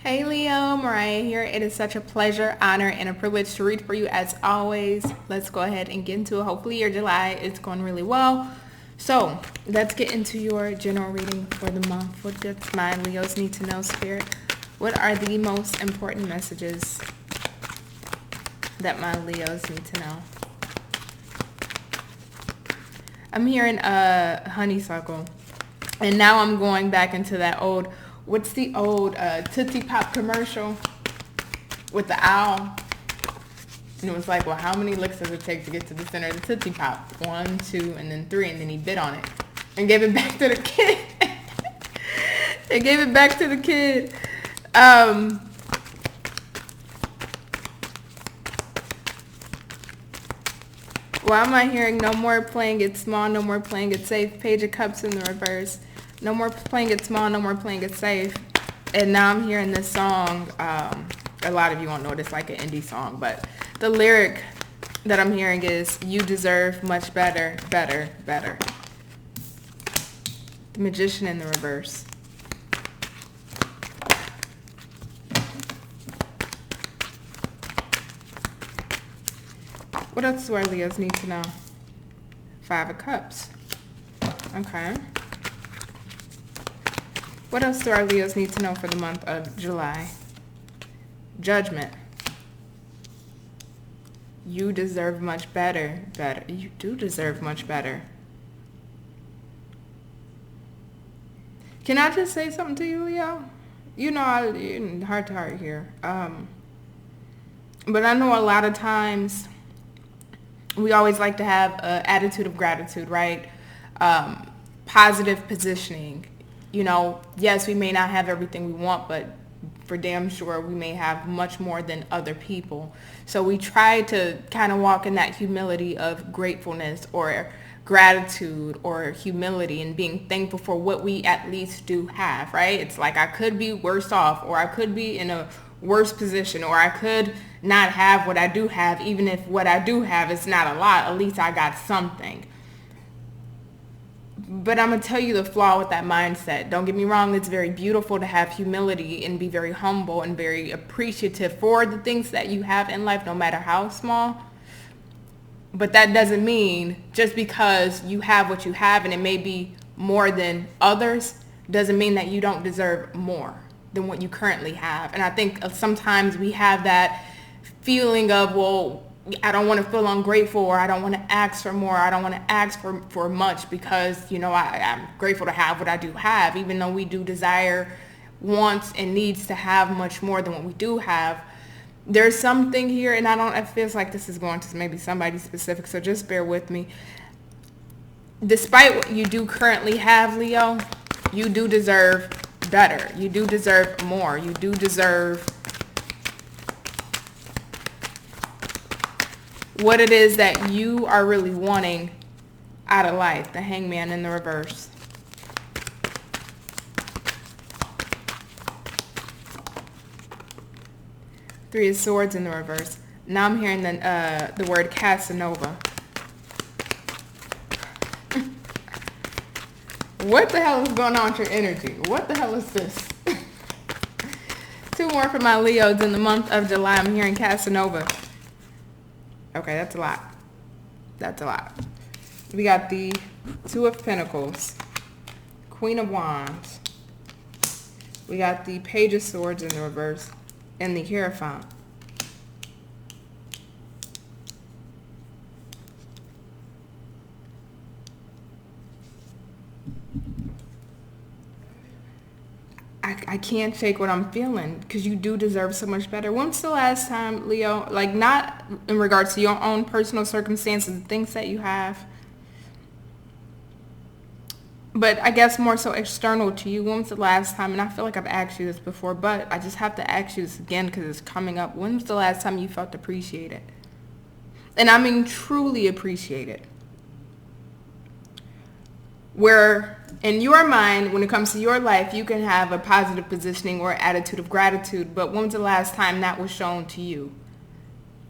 Hey Leo, Mariah here. It is such a pleasure, honor, and a privilege to read for you as always. Let's go ahead and get into it. Hopefully your July is going really well. So let's get into your general reading for the month. What does my Leos need to know, Spirit? What are the most important messages that my Leos need to know? I'm hearing honeysuckle. And now I'm going back into that old, what's the old Tootsie Pop commercial with the owl? And it was like, well, how many licks does it take to get to the center of the Tootsie Pop? 1, 2, and then 3, and then he bit on it and gave it back to the kid. They gave it back to the kid. Why am I hearing no more playing it small, no more playing it safe? Page of Cups in the reverse. No more playing it small, no more playing it safe. And now I'm hearing this song. A lot of you won't know it. It's like an indie song. But the lyric that I'm hearing is, you deserve much better, better, better. The Magician in the reverse. What else do our Leos need to know? 5 of Cups. Okay. What else do our Leos need to know for the month of July? Judgment. You deserve much better, better. You do deserve much better. Can I just say something to you, Leo? You know, heart to heart here. But I know a lot of times we always like to have an attitude of gratitude, right? Positive positioning. You know, yes, we may not have everything we want, but for damn sure we may have much more than other people. So we try to kind of walk in that humility of gratefulness or gratitude or humility and being thankful for what we at least do have, right? It's like I could be worse off, or I could be in a worse position, or I could not have what I do have. Even if what I do have is not a lot, at least I got something. But I'm going to tell you the flaw with that mindset. Don't get me wrong, it's very beautiful to have humility and be very humble and very appreciative for the things that you have in life, no matter how small. But that doesn't mean just because you have what you have and it may be more than others, doesn't mean that you don't deserve more than what you currently have. And I think sometimes we have that feeling of, well, I don't want to feel ungrateful, or I don't want to ask for more. I don't want to ask for much because, you know, I'm grateful to have what I do have, even though we do desire, wants, and needs to have much more than what we do have. There's something here, and it feels like this is going to maybe somebody specific, so just bear with me. Despite what you do currently have, Leo, you do deserve better. You do deserve more. You do deserve what it is that you are really wanting out of life. The Hangman in the reverse. Three of Swords in the reverse. Now I'm hearing the word Casanova. What the hell is going on with your energy? What the hell is this? 2 more for my Leos in the month of July. I'm hearing Casanova. Okay, that's a lot. That's a lot. We got the 2 of Pentacles, Queen of Wands. We got the Page of Swords in the reverse, and the Hierophant. I can't shake what I'm feeling, because you do deserve so much better. When's the last time, Leo, like not in regards to your own personal circumstances, the things that you have, but I guess more so external to you, when's the last time, and I feel like I've asked you this before, but I just have to ask you this again because it's coming up. When's the last time you felt appreciated? And I mean truly appreciated. Where in your mind, when it comes to your life, you can have a positive positioning or attitude of gratitude, but when was the last time that was shown to you?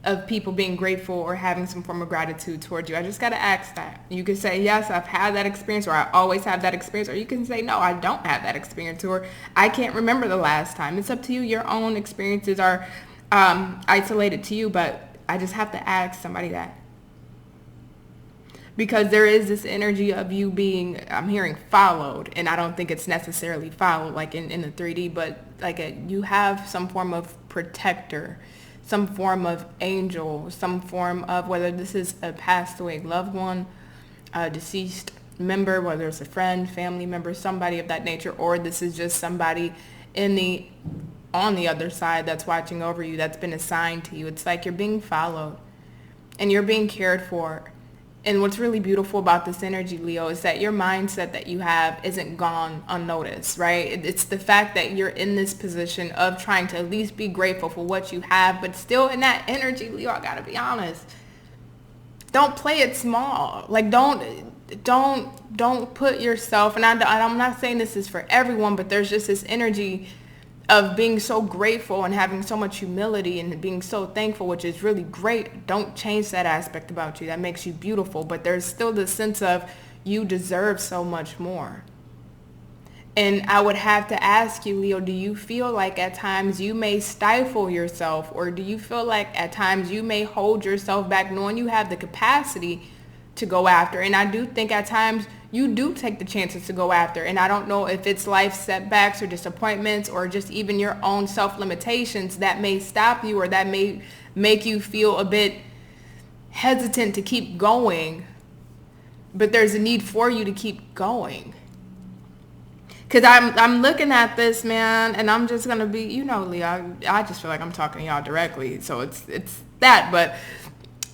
of people being grateful or having some form of gratitude towards you? I just got to ask that. You can say, yes, I've had that experience, or I always have that experience, or you can say, no, I don't have that experience, or I can't remember the last time. It's up to you. Your own experiences are isolated to you, but I just have to ask somebody that. Because there is this energy of you being, I'm hearing followed, and I don't think it's necessarily followed like in the 3D, but like you have some form of protector, some form of angel, some form of, whether this is a passed away loved one, a deceased member, whether it's a friend, family member, somebody of that nature, or this is just somebody on the other side that's watching over you, that's been assigned to you. It's like you're being followed and you're being cared for. And what's really beautiful about this energy, Leo, is that your mindset that you have isn't gone unnoticed, right? It's the fact that you're in this position of trying to at least be grateful for what you have, but still in that energy, Leo, I gotta be honest. Don't play it small. Like, don't put yourself, and I'm not saying this is for everyone, but there's just this energy of being so grateful and having so much humility and being so thankful, which is really great. Don't change that aspect about you. That makes you beautiful. But there's still the sense of you deserve so much more. And I would have to ask you, Leo, do you feel like at times you may stifle yourself, or do you feel like at times you may hold yourself back knowing you have the capacity to go after? And I do think at times you do take the chances to go after. And I don't know if it's life setbacks or disappointments or just even your own self-limitations that may stop you, or that may make you feel a bit hesitant to keep going. But there's a need for you to keep going. Because I'm looking at this, man, and I'm just going to be, Leo, I just feel like I'm talking to y'all directly. So it's that. But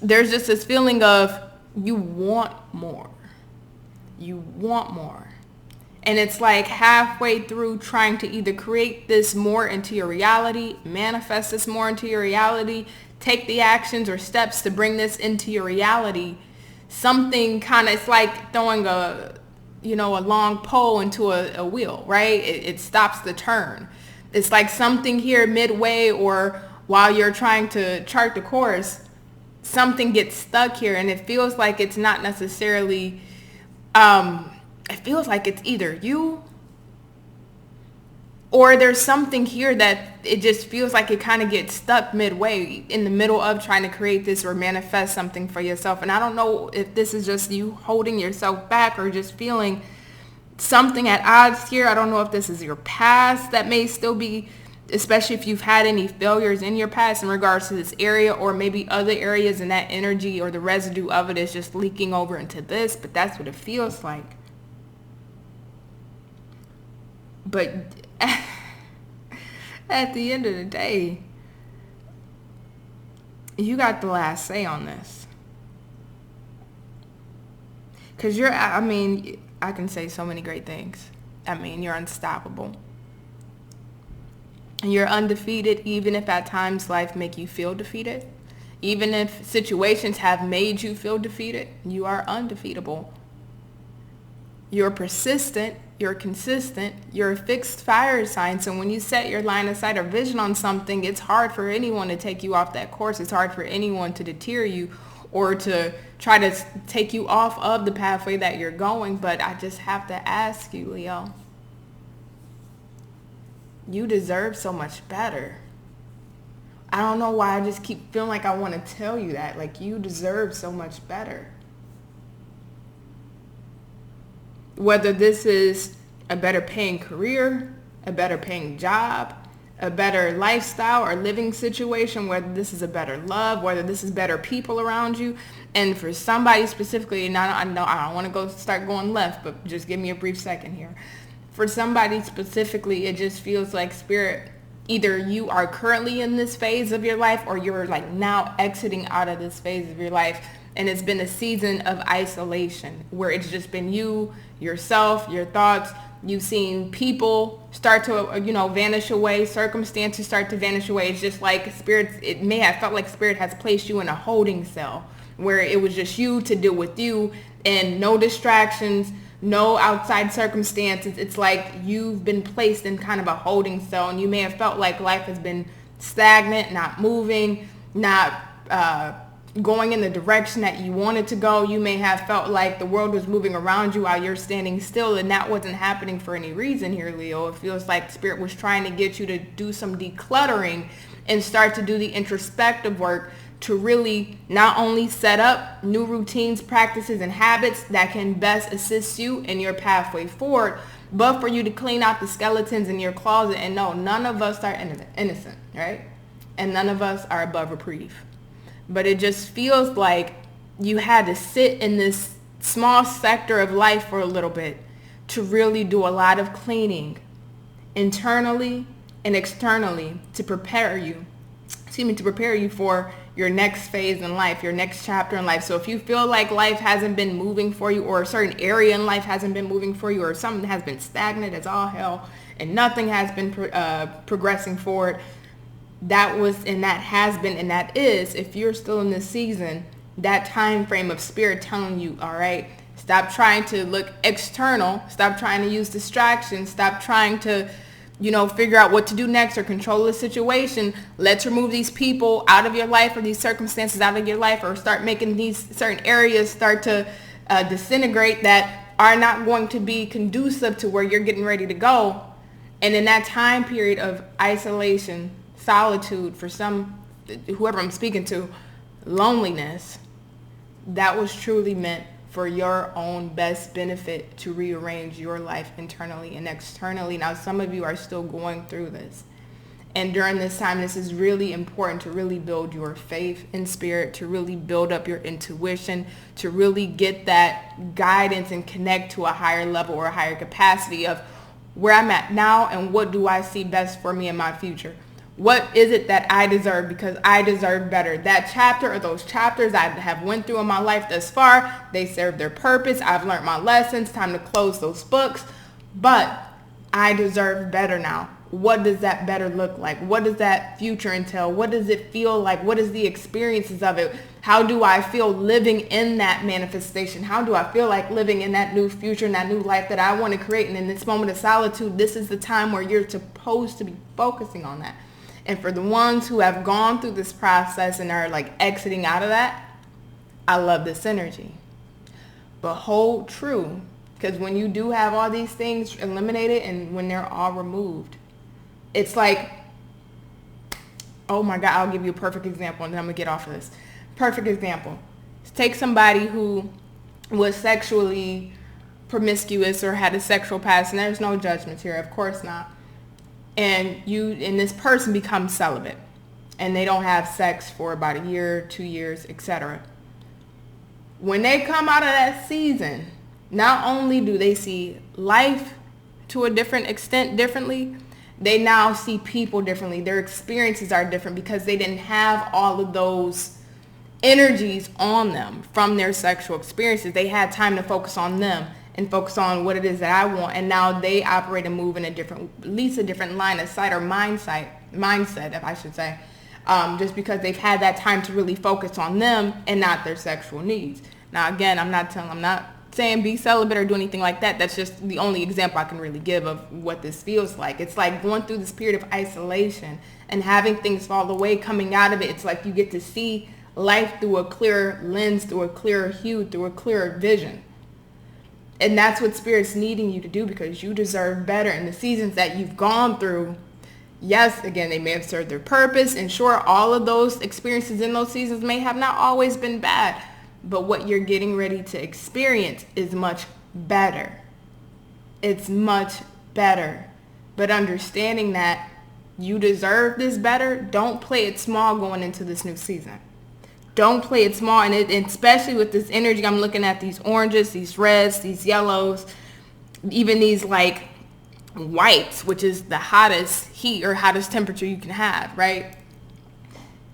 there's just this feeling of you want more. You want more. And it's like halfway through trying to either create this more into your reality, manifest this more into your reality, take the actions or steps to bring this into your reality. Something kind of, it's like throwing a long pole into a wheel, right? It stops the turn. It's like something here midway, or while you're trying to chart the course, something gets stuck here, and it feels like it's not necessarily, it feels like it's either you or there's something here that it just feels like it kind of gets stuck midway in the middle of trying to create this or manifest something for yourself. And I don't know if this is just you holding yourself back or just feeling something at odds here. I don't know if this is your past that may still be, especially if you've had any failures in your past in regards to this area, or maybe other areas, and that energy or the residue of it is just leaking over into this, but that's what it feels like. But at the end of the day, you got the last say on this. Because I can say so many great things. You're unstoppable. You're undefeated, even if at times life make you feel defeated. Even if situations have made you feel defeated, you are undefeatable. You're persistent, you're consistent, you're a fixed fire sign. So when you set your line of sight or vision on something, it's hard for anyone to take you off that course. It's hard for anyone to deter you or to try to take you off of the pathway that you're going. But I just have to ask you, Leo, you deserve so much better. I don't know why I just keep feeling like I want to tell you that. Like, you deserve so much better. Whether this is a better paying career, a better paying job, a better lifestyle or living situation, whether this is a better love, whether this is better people around you. And for somebody specifically, and I don't want to start going left, but just give me a brief second here. For somebody specifically, it just feels like Spirit, either you are currently in this phase of your life, or you're like now exiting out of this phase of your life. And it's been a season of isolation where it's just been you, yourself, your thoughts. You've seen people start to, vanish away. Circumstances start to vanish away. It's just like Spirit, it may have felt like Spirit has placed you in a holding cell where it was just you to deal with you and no distractions, no outside circumstances. It's like you've been placed in kind of a holding cell, and you may have felt like life has been stagnant, not moving, not going in the direction that you wanted to go. You may have felt like the world was moving around you while you're standing still, and that wasn't happening for any reason here, Leo. It feels like Spirit was trying to get you to do some decluttering and start to do the introspective work to really not only set up new routines, practices, and habits that can best assist you in your pathway forward, but for you to clean out the skeletons in your closet. And no, none of us are innocent, right? And none of us are above reprieve. But it just feels like you had to sit in this small sector of life for a little bit to really do a lot of cleaning internally and externally to prepare you for your next phase in life, your next chapter in life. So if you feel like life hasn't been moving for you, or a certain area in life hasn't been moving for you, or something has been stagnant as all hell and nothing has been progressing forward, that was and that has been and that is, if you're still in this season, that time frame of Spirit telling you, all right, stop trying to look external, stop trying to use distractions, stop trying to figure out what to do next or control the situation. Let's remove these people out of your life, or these circumstances out of your life, or start making these certain areas start to disintegrate that are not going to be conducive to where you're getting ready to go. And in that time period of isolation, solitude, for whoever I'm speaking to, loneliness, that was truly meant for your own best benefit to rearrange your life internally and externally. Now, some of you are still going through this. And during this time, this is really important to really build your faith in Spirit, to really build up your intuition, to really get that guidance and connect to a higher level or a higher capacity of where I'm at now and what do I see best for me in my future. What is it that I deserve, because I deserve better? That chapter or those chapters I have went through in my life thus far, they serve their purpose. I've learned my lessons. Time to close those books. But I deserve better now. What does that better look like? What does that future entail? What does it feel like? What is the experiences of it? How do I feel living in that manifestation? How do I feel like living in that new future and that new life that I want to create? And in this moment of solitude, this is the time where you're supposed to be focusing on that. And for the ones who have gone through this process and are like exiting out of that, I love this energy. But hold true, because when you do have all these things eliminated and when they're all removed, it's like, oh my God, I'll give you a perfect example and then I'm going to get off of this. Perfect example. Take somebody who was sexually promiscuous or had a sexual past, and there's no judgments here, of course not. And this person becomes celibate and they don't have sex for about a year, 2 years, etc. When they come out of that season, not only do they see life to a different extent differently, they now see people differently. Their experiences are different because they didn't have all of those energies on them from their sexual experiences. They had time to focus on them and focus on what it is that I want. And now they operate and move in a different, at least a different line of sight or mindset, if I should say, just because they've had that time to really focus on them and not their sexual needs. Now, again, I'm not saying be celibate or do anything like that. That's just the only example I can really give of what this feels like. It's like going through this period of isolation and having things fall away, coming out of it. It's like you get to see life through a clearer lens, through a clearer hue, through a clearer vision. And that's what Spirit's needing you to do, because you deserve better. In the seasons that you've gone through, yes, again, they may have served their purpose. And sure, all of those experiences in those seasons may have not always been bad. But what you're getting ready to experience is much better. It's much better. But understanding that you deserve this better, don't play it small going into this new season. Don't play it small, and especially with this energy, I'm looking at these oranges, these reds, these yellows, even these like whites, which is the hottest heat or hottest temperature you can have, right?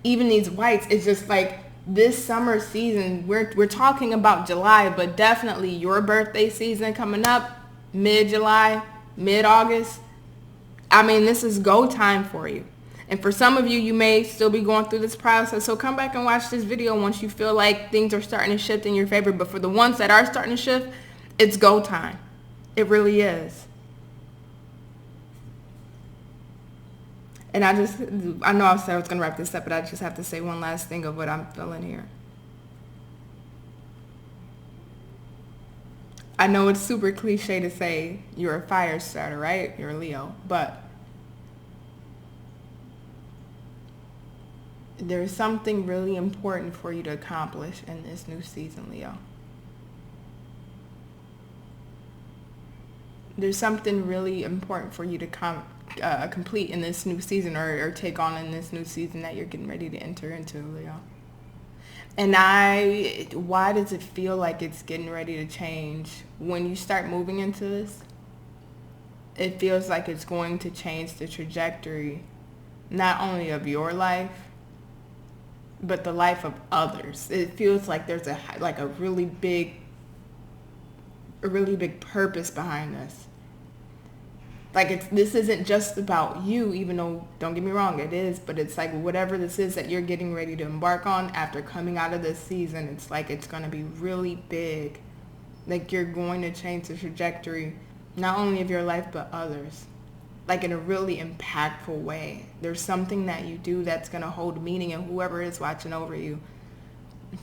Even these whites, it's just like this summer season, we're talking about July, but definitely your birthday season coming up, mid-July, mid-August. I mean, this is go time for you. And for some of you, you may still be going through this process. So come back and watch this video once you feel like things are starting to shift in your favor. But for the ones that are starting to shift, it's go time. It really is. And I know I said I was going to wrap this up, but I just have to say one last thing of what I'm feeling here. I know it's super cliche to say you're a fire starter, right? You're a Leo, but there's something really important for you to accomplish in this new season, Leo. There's something really important for you to complete in this new season or take on in this new season that you're getting ready to enter into, Leo. And why does it feel like it's getting ready to change? When you start moving into this, it feels like it's going to change the trajectory, not only of your life, but the life of others. It feels like there's a really big purpose behind this. Like this isn't just about you, even though, don't get me wrong, it is, but it's like whatever this is that you're getting ready to embark on after coming out of this season, it's like it's going to be really big. Like you're going to change the trajectory, not only of your life, but others. Like in a really impactful way. There's something that you do that's going to hold meaning, and whoever is watching over you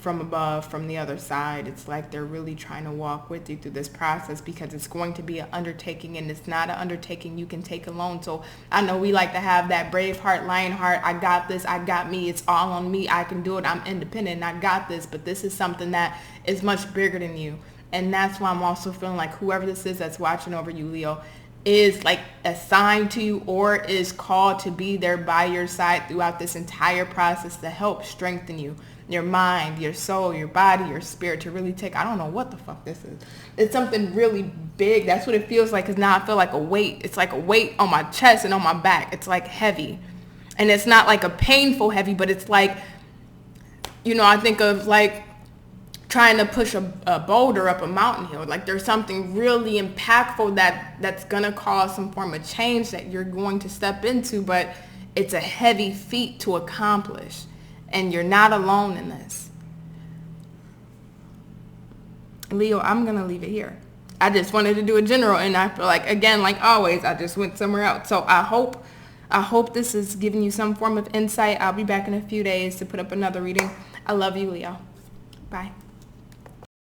from above, from the other side, it's like they're really trying to walk with you through this process, because it's going to be an undertaking, and it's not an undertaking you can take alone. So I know we like to have that brave heart, lion heart, I got this, I got me, it's all on me, I can do it, I'm independent, I got this. But this is something that is much bigger than you. And that's why I'm also feeling like whoever this is that's watching over you, Leo, is like assigned to you or is called to be there by your side throughout this entire process to help strengthen you, your mind, your soul, your body, your spirit, to really take, I don't know what the fuck this is. It's something really big. That's what it feels like, because now I feel like a weight. It's like a weight on my chest and on my back. It's like heavy. And it's not like a painful heavy, but it's like, I think of like trying to push a boulder up a mountain hill. Like there's something really impactful that's going to cause some form of change that you're going to step into, but it's a heavy feat to accomplish. And you're not alone in this. Leo, I'm going to leave it here. I just wanted to do a general, and I feel like, again, like always, I just went somewhere else. So I hope this is giving you some form of insight. I'll be back in a few days to put up another reading. I love you, Leo. Bye.